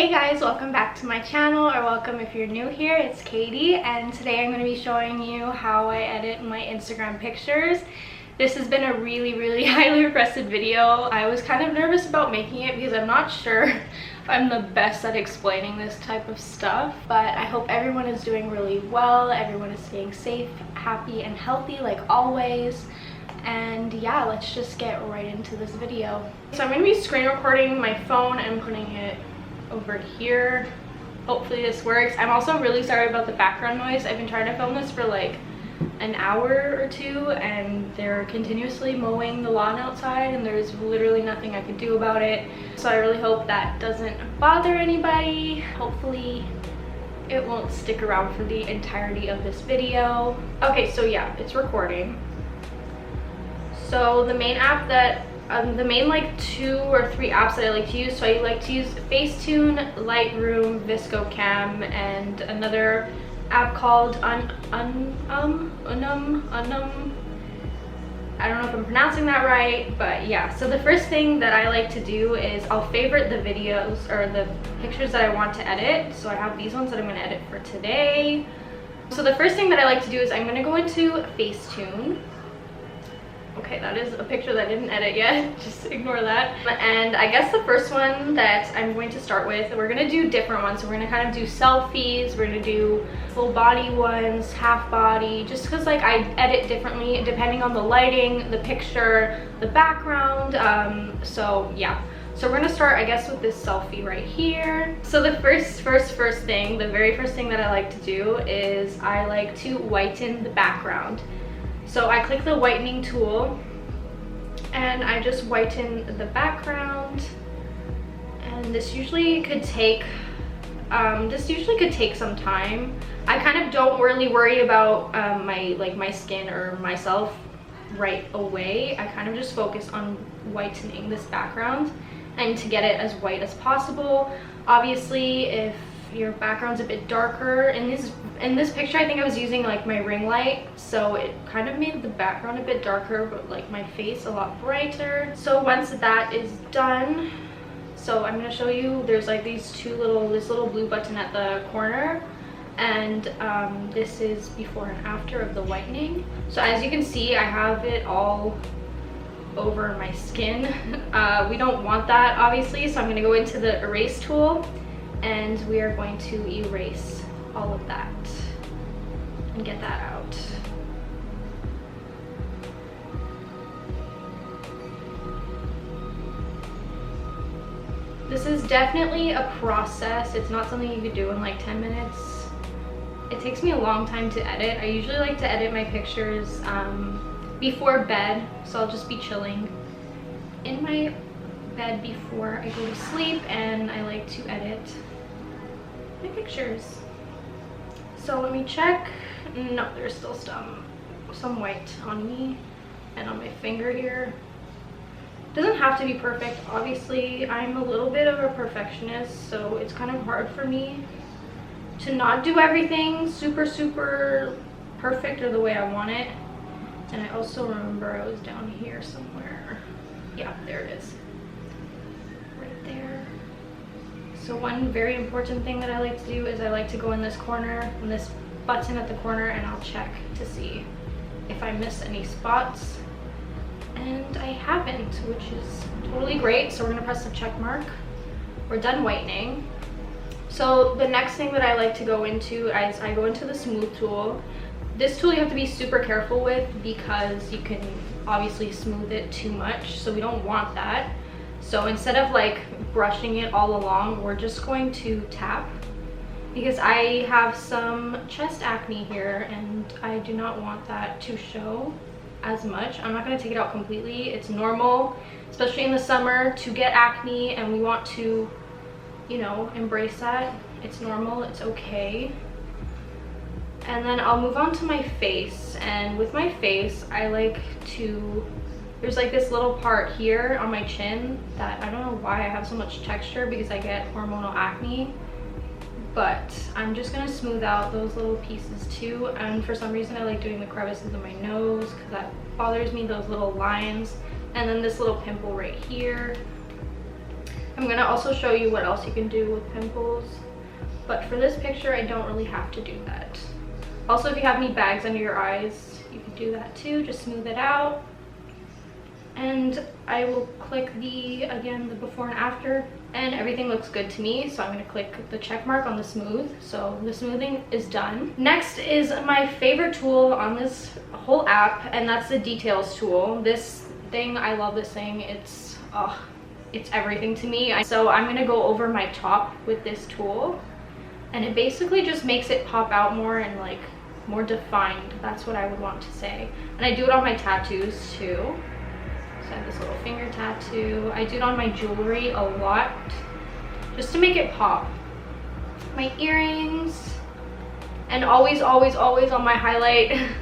Hey guys, welcome back to my channel, or welcome if you're new here. It's Katie, and today I'm going to be showing you how I edit my Instagram pictures. This has been a really highly requested video. I was kind of nervous about making it because I'm not sure if I'm the best at explaining this type of stuff, but I hope everyone is doing really well, everyone is staying safe, happy, and healthy like always. And yeah, let's just get right into this video. So I'm going to be screen recording my phone and putting it over here. Hopefully this works. I'm also really sorry about the background noise. I've been trying to film this for like an hour or two, and they're continuously mowing the lawn outside, and there's literally nothing I can do about it. So I really hope that doesn't bother anybody. Hopefully it won't stick around for the entirety of this video. Okay, so yeah, it's recording. So the main app that the main like 2 or 3 apps that I like to use. So I like to use Facetune, Lightroom, VSCO Cam, and another app called UNUM. I don't know if I'm pronouncing that right, but yeah. So the first thing that I like to do is I'll favorite the videos or the pictures that I want to edit. So I have these ones that I'm going to edit for today. So the first thing that I like to do is I'm going to go into Facetune. Okay, that is a picture that I didn't edit yet, just ignore that. And I guess the first one that I'm going to start with, we're gonna do different ones. So we're gonna kind of do selfies, we're gonna do full body ones, half body, just because like I edit differently depending on the lighting, the picture, the background. So yeah. So we're gonna start, I guess, with this selfie right here. So the first thing, the very first thing that I like to do is I like to whiten the background. So I click the whitening tool and I just whiten the background, and this usually could take some time. I kind of don't really worry about my skin or myself right away. I kind of just focus on whitening this background and to get it as white as possible. Obviously, if your background's a bit darker, in this picture I think I was using like my ring light, so it kind of made the background a bit darker but like my face a lot brighter. So once that is done, so I'm going to show you, there's like this little blue button at the corner, and this is before and after of the whitening. So as you can see, I have it all over my skin. We don't want that obviously, so I'm going to go into the erase tool and we are going to erase all of that and get that out. This is definitely a process. It's not something you could do in like 10 minutes. It takes me a long time to edit. I usually like to edit my pictures before bed, so I'll just be chilling in my bed before I go to sleep, and I like to edit my pictures. So let me check. No, there's still some white on me and on my finger here. Doesn't have to be perfect, obviously. I'm a little bit of a perfectionist, so it's kind of hard for me to not do everything super perfect or the way I want it. And I also remember I was down here somewhere. Yeah, there it is. Right there. So one very important thing that I like to do is I like to go in this corner, in this button at the corner, and I'll check to see if I missed any spots. And I haven't, which is totally great. So we're gonna press the check mark. We're done whitening. So the next thing that I like to go into is I go into the smooth tool. This tool you have to be super careful with because you can obviously smooth it too much, so we don't want that. So instead of like brushing it all along, we're just going to tap, because I have some chest acne here and I do not want that to show as much. I'm not going to take it out completely. It's normal, especially in the summer, to get acne, and we want to, you know, embrace that. It's normal, it's okay. And then I'll move on to my face, and with my face I like to, there's like this little part here on my chin that I don't know why I have so much texture, because I get hormonal acne, but I'm just gonna smooth out those little pieces too. And for some reason I like doing the crevices of my nose because that bothers me, those little lines, and then this little pimple right here. I'm gonna also show you what else you can do with pimples, but for this picture I don't really have to do that. Also, if you have any bags under your eyes, you can do that too, just smooth it out. And I will click the before and after, and everything looks good to me, so I'm going to click the check mark on the smooth. So the smoothing is done. Next is my favorite tool on this whole app, and that's the details tool. This thing, I love this thing. It's everything to me. So I'm going to go over my top with this tool, and it basically just makes it pop out more and like more defined. That's what I would want to say. And I do it on my tattoos too. I have this little finger tattoo. I do it on my jewelry a lot just to make it pop. My earrings, and always on my highlight.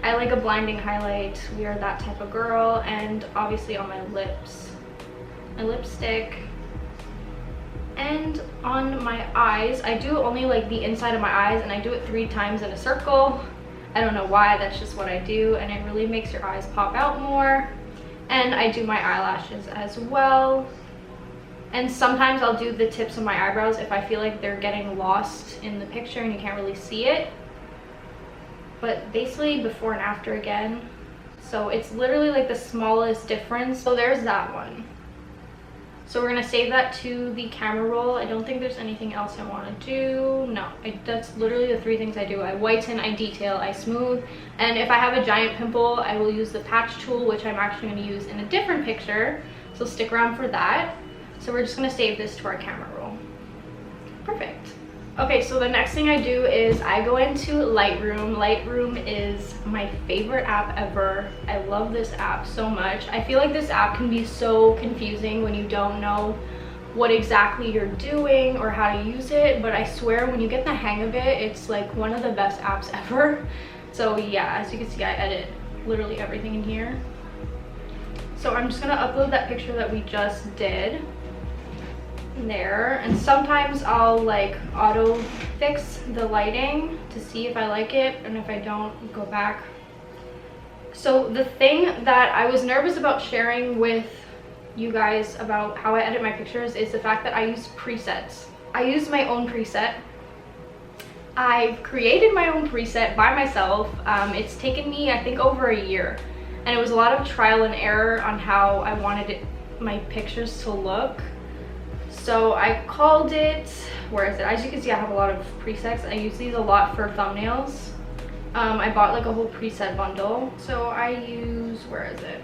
I like a blinding highlight. We are that type of girl. And obviously on my lips, my lipstick, and on my eyes. I do only like the inside of my eyes, and I do it 3 times in a circle. I don't know why, that's just what I do, and it really makes your eyes pop out more. And I do my eyelashes as well. And sometimes I'll do the tips of my eyebrows if I feel like they're getting lost in the picture and you can't really see it. But basically before and after again. So it's literally like the smallest difference. So there's that one. So we're gonna save that to the camera roll. I don't think there's anything else I wanna do. No, that's literally the 3 things I do. I whiten, I detail, I smooth. And if I have a giant pimple, I will use the patch tool, which I'm actually gonna use in a different picture. So stick around for that. So we're just gonna save this to our camera roll. Perfect. Okay, so the next thing I do is I go into Lightroom. Lightroom is my favorite app ever. I love this app so much. I feel like this app can be so confusing when you don't know what exactly you're doing or how to use it, but I swear when you get the hang of it, it's like one of the best apps ever. So yeah, as you can see, I edit literally everything in here. So I'm just gonna upload that picture that we just did there, and sometimes I'll like auto fix the lighting to see if I like it, and if I don't, go back. So the thing that I was nervous about sharing with you guys about how I edit my pictures is the fact that I use presets. I use my own preset. I've created my own preset by myself. It's taken me, I think, over a year, and it was a lot of trial and error on how I wanted my pictures to look. So I called it, where is it? As you can see, I have a lot of presets. I use these a lot for thumbnails. I bought like a whole preset bundle. So I use, where is it?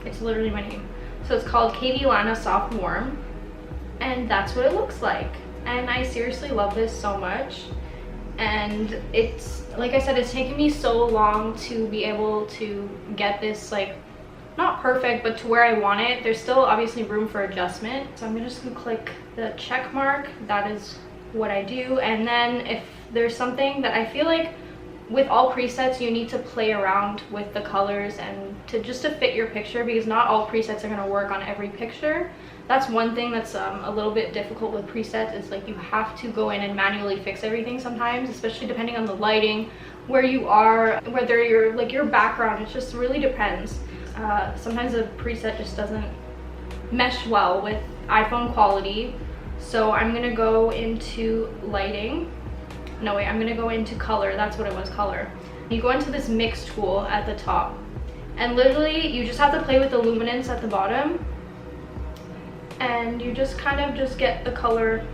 It's literally my name. So it's called caity.alanah Soft Warm. And that's what it looks like. And I seriously love this so much. And it's, like I said, it's taken me so long to be able to get this like, not perfect, but to where I want it. There's still obviously room for adjustment. So I'm just gonna click the check mark. That is what I do. And then if there's something that I feel like with all presets, you need to play around with the colors and just to fit your picture, because not all presets are gonna work on every picture. That's one thing that's a little bit difficult with presets, is like you have to go in and manually fix everything sometimes, especially depending on the lighting, where you are, whether you're like your background. It just really depends. Sometimes a preset just doesn't mesh well with iPhone quality. So I'm gonna go into lighting. No wait, I'm gonna go into color. That's what it was, color. You go into this mix tool at the top, and literally you just have to play with the luminance at the bottom, and you just kind of just get the color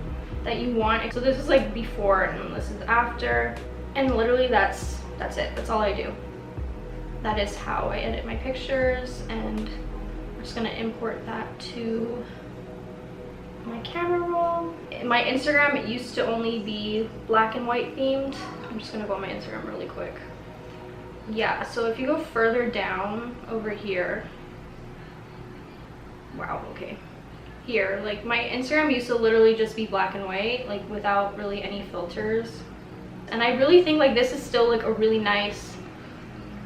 that you want. So this is like before, and this is after, and literally that's it. That's all I do. That is how I edit my pictures, and I'm just gonna import that to my camera roll. My Instagram, it used to only be black and white themed. I'm just gonna go on my Instagram really quick. Yeah, so if you go further down over here, wow, okay. Here, like my Instagram used to literally just be black and white, like without really any filters. And I really think like this is still like a really nice,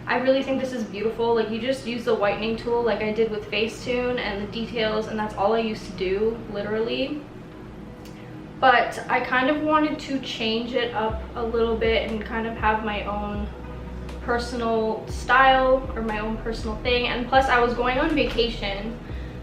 I really think this is beautiful. Like you just use the whitening tool like I did with Facetune and the details, and that's all I used to do, literally. But I kind of wanted to change it up a little bit and kind of have my own personal style or my own personal thing. And plus I was going on vacation,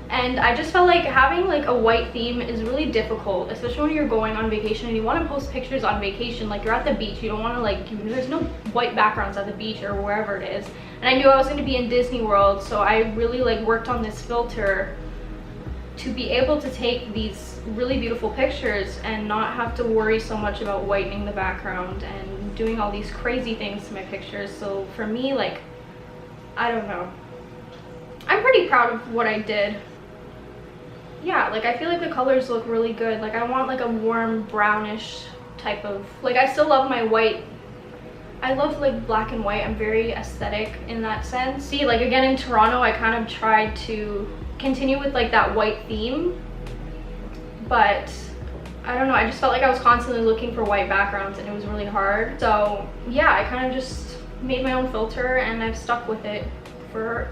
And I just felt like having like a white theme is really difficult, especially when you're going on vacation and you want to post pictures on vacation. Like, you're at the beach, you don't want to like, there's no white backgrounds at the beach or wherever it is. And I knew I was going to be in Disney World, so I really like worked on this filter to be able to take these really beautiful pictures and not have to worry so much about whitening the background and doing all these crazy things to my pictures. So for me, like, I don't know, I'm pretty proud of what I did. Yeah, like, I feel like the colors look really good. Like, I want like a warm brownish type of, like, I still love my white. I love like black and white. I'm very aesthetic in that sense. See, like, again in Toronto, I kind of tried to continue with like that white theme, but I don't know, I just felt like I was constantly looking for white backgrounds and it was really hard. So yeah, I kind of just made my own filter and I've stuck with it for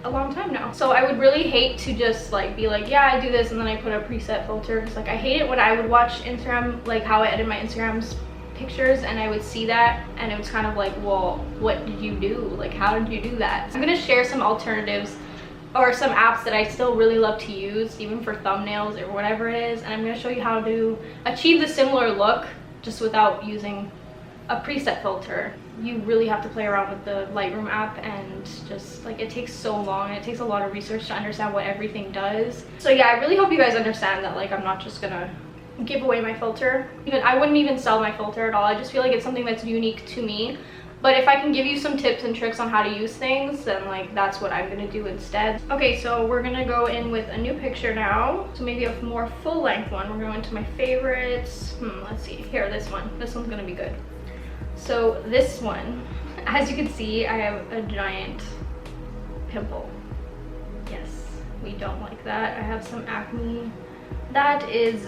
a long time now. So I would really hate to just like be like, yeah, I do this and then I put a preset filter, because like I hate it when I would watch Instagram, like how I edit my Instagram's pictures, and I would see that and it was kind of like, well, what did you do? Like, how did you do that? So I'm gonna share some alternatives or some apps that I still really love to use, even for thumbnails or whatever it is, and I'm gonna show you how to achieve the similar look just without using a preset filter. You really have to play around with the Lightroom app, and just like, it takes so long and it takes a lot of research to understand what everything does. So yeah, I really hope you guys understand that like I'm not just gonna give away my filter. Even I wouldn't even sell my filter at all. I just feel like it's something that's unique to me. But if I can give you some tips and tricks on how to use things, then like that's what I'm gonna do instead. Okay, so we're gonna go in with a new picture now. So maybe a more full length one. We're going to my favorites. Let's see, here, this one. This one's gonna be good. So this one, as you can see, I have a giant pimple. Yes, we don't like that. I have some acne. That is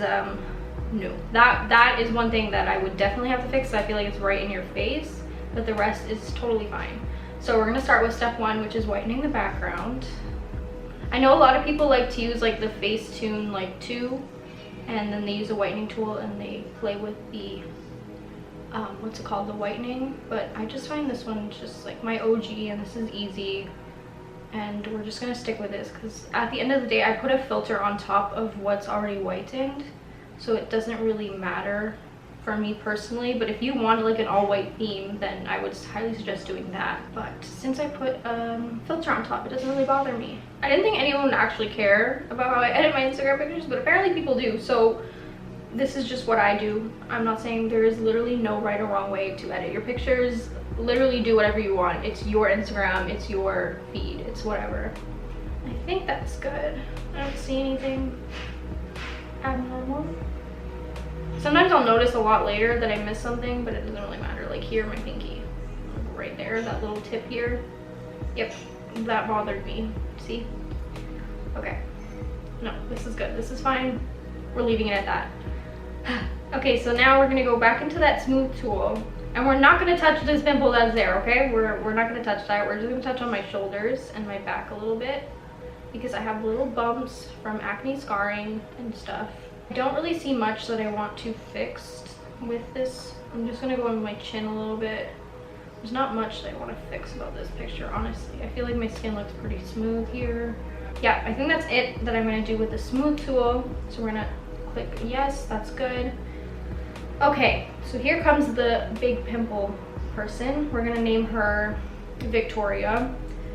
no. That is one thing that I would definitely have to fix. I feel like it's right in your face, but the rest is totally fine. So we're gonna start with step one, which is whitening the background. I know a lot of people like to use like the Facetune like 2, and then they use a whitening tool and they play with the what's it called, the whitening, but I just find this one just like my OG, and this is easy, and we're just gonna stick with this because at the end of the day I put a filter on top of what's already whitened, so it doesn't really matter for me personally. But if you want like an all-white theme, then I would highly suggest doing that. But since I put a filter on top, it doesn't really bother me. I didn't think anyone would actually care about how I edit my Instagram pictures, but apparently people do. So this is just what I do. I'm not saying there is literally no right or wrong way to edit your pictures. Literally do whatever you want. It's your Instagram, it's your feed, it's whatever. I think that's good. I don't see anything abnormal. Sometimes I'll notice a lot later that I missed something, but it doesn't really matter. Like here, my pinky, right there, that little tip here. Yep, that bothered me. See? Okay. No, this is good. This is fine. We're leaving it at that. Okay, so now we're gonna go back into that smooth tool, and we're not gonna touch this pimple that's there, okay? We're not gonna touch that. We're just gonna touch on my shoulders and my back a little bit, because I have little bumps from acne scarring and stuff. I don't really see much that I want to fix with this. I'm just gonna go on my chin a little bit. There's not much that I want to fix about this picture, honestly. I feel like my skin looks pretty smooth here. Yeah, I think that's it that I'm gonna do with the smooth tool. So we're gonna click yes, that's good. Okay, so here comes the big pimple person. We're gonna name her Victoria.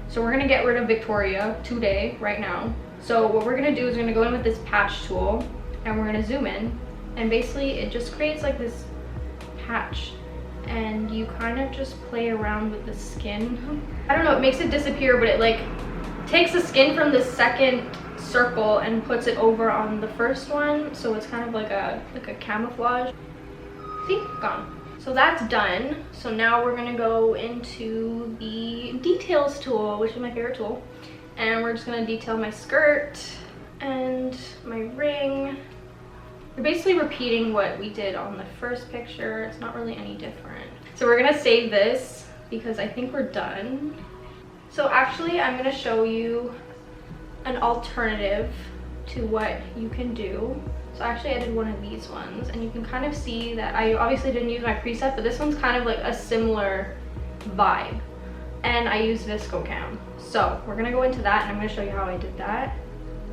So we're gonna get rid of Victoria today, right now. So what we're gonna do is we're gonna go in with this patch tool, and we're gonna zoom in, and basically it just creates like this patch, and you kind of just play around with the skin. I don't know, it makes it disappear, but it like takes the skin from the second circle and puts it over on the first one, so it's kind of like a camouflage. See, gone. So that's done. So now we're gonna go into the details tool, which is my favorite tool, and we're just gonna detail my skirt and my ring. We're basically repeating what we did on the first picture. It's not really any different. So we're gonna save this because I think we're done. So actually I'm gonna show you an alternative to what you can do. So actually I did one of these ones, and you can kind of see that I obviously didn't use my preset, but this one's kind of like a similar vibe, and I use VSCO cam. So we're gonna go into that, and I'm gonna show you how I did that.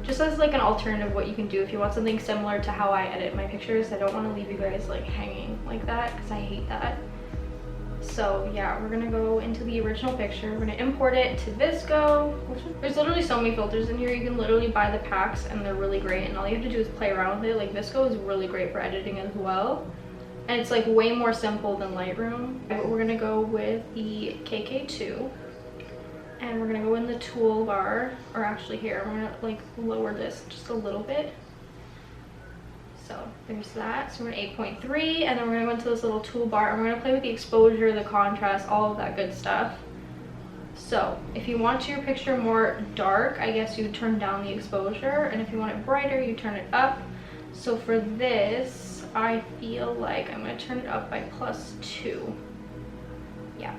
just as like an alternative what you can do if you want something similar to how I edit my pictures. I don't want to leave you guys like hanging like that because I hate that. So yeah, we're gonna go into the original picture. We're gonna import it to VSCO. There's literally so many filters in here. You can literally buy the packs and they're really great, and all you have to do is play around with it. Like VSCO is really great for editing as well, and it's like way more simple than Lightroom. But we're gonna go with the KK2, and we're gonna go in the toolbar, or actually here, we're gonna like lower this just a little bit. So there's that. So we're at 8.3, and then we're gonna go into this little toolbar and we're gonna play with the exposure, the contrast, all of that good stuff. So if you want your picture more dark, I guess you turn down the exposure, and if you want it brighter, you turn it up. So for this, I feel like I'm gonna turn it up by +2. Yeah.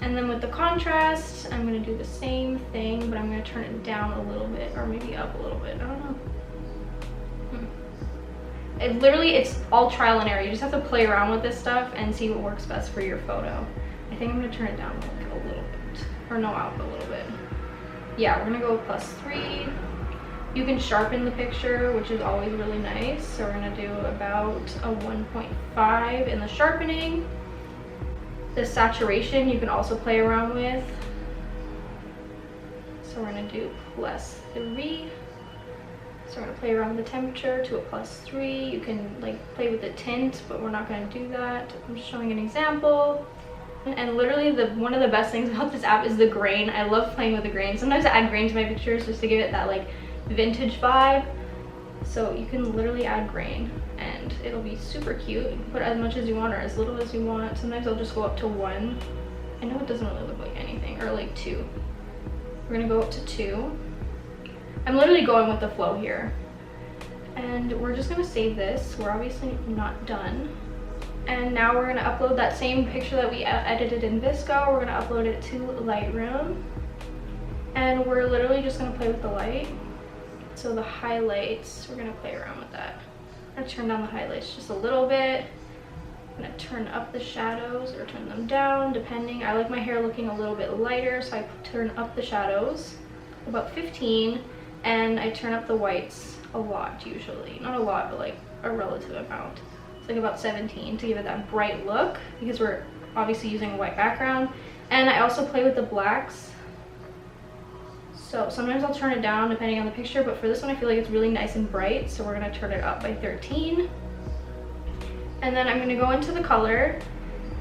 And then with the contrast, I'm gonna do the same thing, but I'm gonna turn it down a little bit, or maybe up a little bit, I don't know. It literally, it's all trial and error. You just have to play around with this stuff and see what works best for your photo. I think I'm gonna turn it down like a little bit, or no, up a little bit. Yeah, we're gonna go with +3. You can sharpen the picture, which is always really nice. So we're gonna do about a 1.5 in the sharpening. The saturation you can also play around with. So we're gonna do +3. So we're gonna play around with the temperature to a +3. You can like play with the tint, but we're not gonna do that. I'm just showing an example. And literally one of the best things about this app is the grain. I love playing with the grain. Sometimes I add grain to my pictures just to give it that like vintage vibe. So you can literally add grain and it'll be super cute. You can put as much as you want or as little as you want. Sometimes I'll just go up to 1. I know it doesn't really look like anything, or like 2. We're gonna go up to 2. I'm literally going with the flow here. And we're just gonna save this. We're obviously not done. And now we're gonna upload that same picture that we edited in VSCO. We're gonna upload it to Lightroom. And we're literally just gonna play with the light. So the highlights, we're gonna play around with that. I'm gonna turn down the highlights just a little bit. I'm gonna turn up the shadows or turn them down, depending. I like my hair looking a little bit lighter, so I turn up the shadows about 15. And I turn up the whites a lot usually. Not a lot, but like a relative amount. It's like about 17 to give it that bright look, because we're obviously using a white background. And I also play with the blacks. So sometimes I'll turn it down depending on the picture, but for this one I feel like it's really nice and bright, so we're gonna turn it up by 13. And then I'm gonna go into the color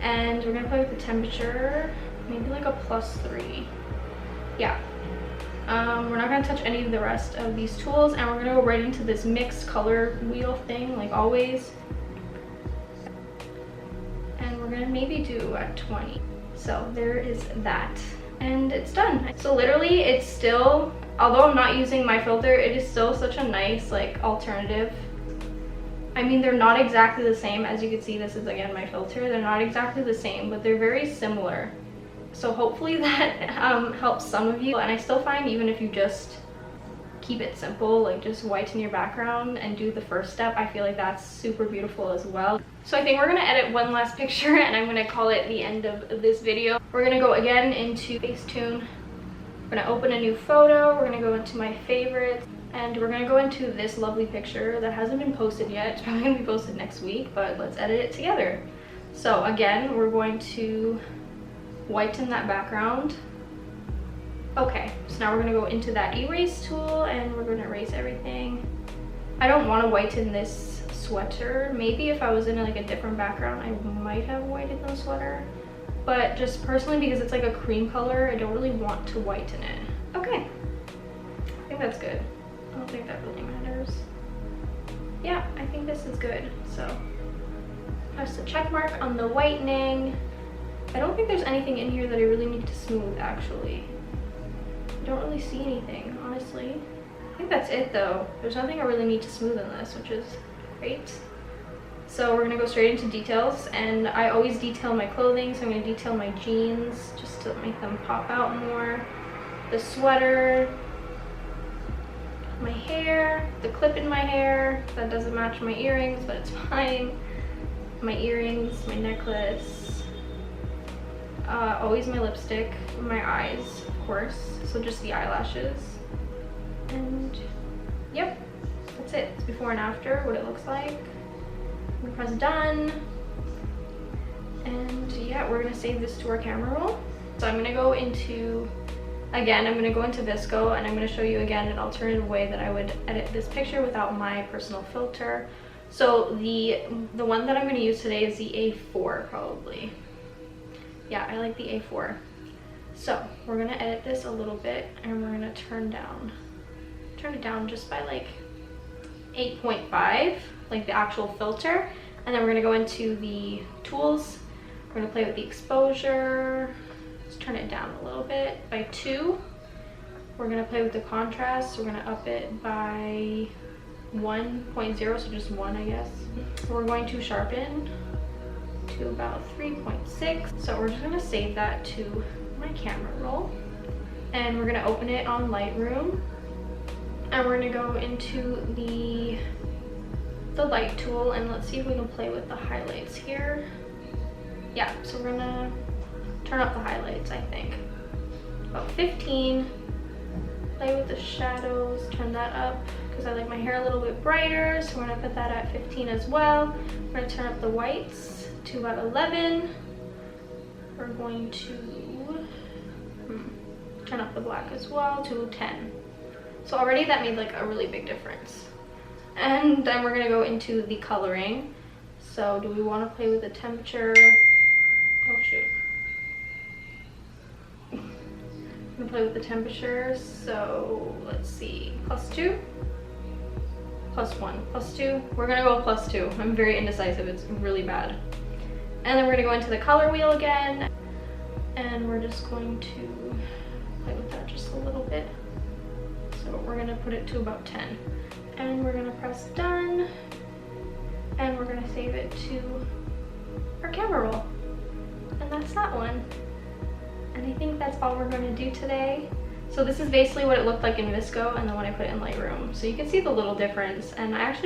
and we're gonna play with the temperature, maybe like a +3. Yeah. We're not gonna touch any of the rest of these tools, and we're gonna go right into this mixed color wheel thing, like always. And we're gonna maybe do at 20. So there is that, and it's done. So literally, it's still, although I'm not using my filter, it is still such a nice like alternative. I mean, they're not exactly the same. As you can see, this is again my filter. They're not exactly the same, but they're very similar. So hopefully that helps some of you. And I still find even if you just keep it simple, like just whiten your background and do the first step, I feel like that's super beautiful as well. So I think we're gonna edit one last picture and I'm gonna call it the end of this video. We're gonna go again into Facetune. We're gonna open a new photo. We're gonna go into my favorites, and we're gonna go into this lovely picture that hasn't been posted yet. It's probably gonna be posted next week, but let's edit it together. So again, we're going to whiten that background. Okay, so now we're gonna go into that erase tool and we're gonna erase everything. I don't want to whiten this sweater. Maybe if I was in like a different background, I might have whitened the sweater. But just personally, because it's like a cream color, I don't really want to whiten it. Okay, I think that's good. I don't think that really matters. Yeah, I think this is good. So press the check mark on the whitening. I don't think there's anything in here that I really need to smooth, actually. I don't really see anything, honestly. I think that's it, though. There's nothing I really need to smooth in this, which is great. So we're gonna go straight into details, and I always detail my clothing, so I'm gonna detail my jeans just to make them pop out more. The sweater, my hair, the clip in my hair. That doesn't match my earrings, but it's fine. My earrings, my necklace. Always my lipstick, my eyes, of course, so just the eyelashes. And yep, that's it. It's before and after, what it looks like. I'm gonna press done. And yeah, we're gonna save this to our camera roll. So I'm gonna go into, again, I'm gonna go into VSCO, and I'm gonna show you again an alternative way that I would edit this picture without my personal filter. So the one that I'm gonna use today is the A4 probably. Yeah, I like the A4. So we're gonna edit this a little bit, and we're gonna turn it down just by like 8.5, like the actual filter. And then we're gonna go into the tools. We're gonna play with the exposure. Let's turn it down a little bit by 2. We're gonna play with the contrast. We're gonna up it by 1.0, so just 1, I guess. We're going to sharpen to about 3.6. So we're just gonna save that to my camera roll. And we're gonna open it on Lightroom. And we're gonna go into the light tool, and let's see if we can play with the highlights here. Yeah, so we're gonna turn up the highlights, I think. About 15. Play with the shadows, turn that up, because I like my hair a little bit brighter, so we're gonna put that at 15 as well. We're gonna turn up the whites to about 11. We're going to turn up the black as well to 10. So already that made like a really big difference. And then we're gonna go into the coloring. So do we want to play with the temperature? Oh shoot. I'm gonna play with the temperature. So let's see, +2, +1, +2. We're gonna go with +2. I'm very indecisive, it's really bad. And then we're gonna go into the color wheel again, and we're just going to play with that just a little bit. So we're gonna put it to about 10. And we're gonna press done, and we're gonna save it to our camera roll. And that's that one. And I think that's all we're gonna do today. So this is basically what it looked like in VSCO, and then when I put it in Lightroom. So you can see the little difference, and I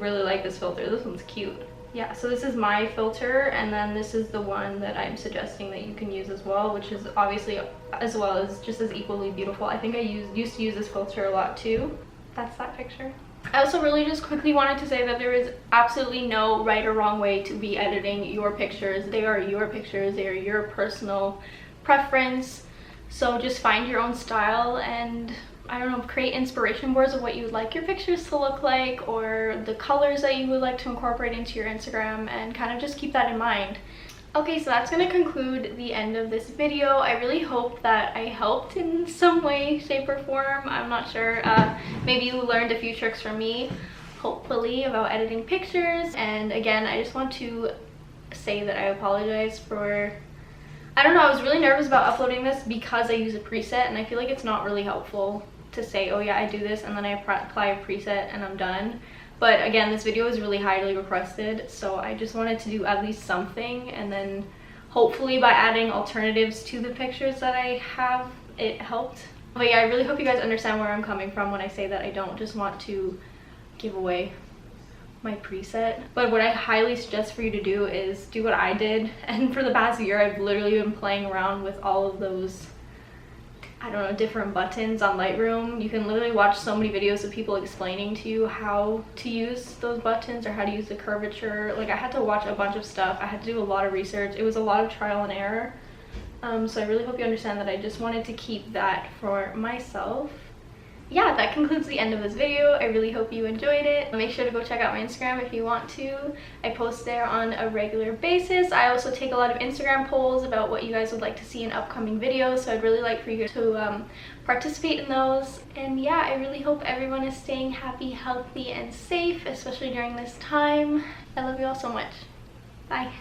really like this filter. This one's cute. Yeah, so this is my filter, and then this is the one that I'm suggesting that you can use as well, which is obviously as well as just as equally beautiful. I think I used to use this filter a lot too. That's that picture. I also really just quickly wanted to say that there is absolutely no right or wrong way to be editing your pictures. They are your pictures, they are your personal preference. So just find your own style and, I don't know, create inspiration boards of what you would like your pictures to look like, or the colors that you would like to incorporate into your Instagram, and kind of just keep that in mind. Okay, so that's going to conclude the end of this video. I really hope that I helped in some way, shape, or form. I'm not sure. Maybe you learned a few tricks from me, hopefully, about editing pictures. And again, I just want to say that I apologize for... I don't know, I was really nervous about uploading this because I use a preset, and I feel like it's not really helpful to say, oh yeah, I do this, and then I apply a preset and I'm done. But again, this video was really highly requested, so I just wanted to do at least something, and then hopefully by adding alternatives to the pictures that I have, it helped. But yeah, I really hope you guys understand where I'm coming from when I say that I don't just want to give away my preset. But what I highly suggest for you to do is do what I did, and for the past year I've literally been playing around with all of those, I don't know, different buttons on Lightroom. You can literally watch so many videos of people explaining to you how to use those buttons or how to use the curvature. Like, I had to watch a bunch of stuff. I had to do a lot of research. It was a lot of trial and error. So I really hope you understand that I just wanted to keep that for myself. Yeah, that concludes the end of this video. I really hope you enjoyed it. Make sure to go check out my Instagram if you want to. I post there on a regular basis. I also take a lot of Instagram polls about what you guys would like to see in upcoming videos, so I'd really like for you to participate in those. And yeah, I really hope everyone is staying happy, healthy, and safe, especially during this time. I love you all so much. Bye.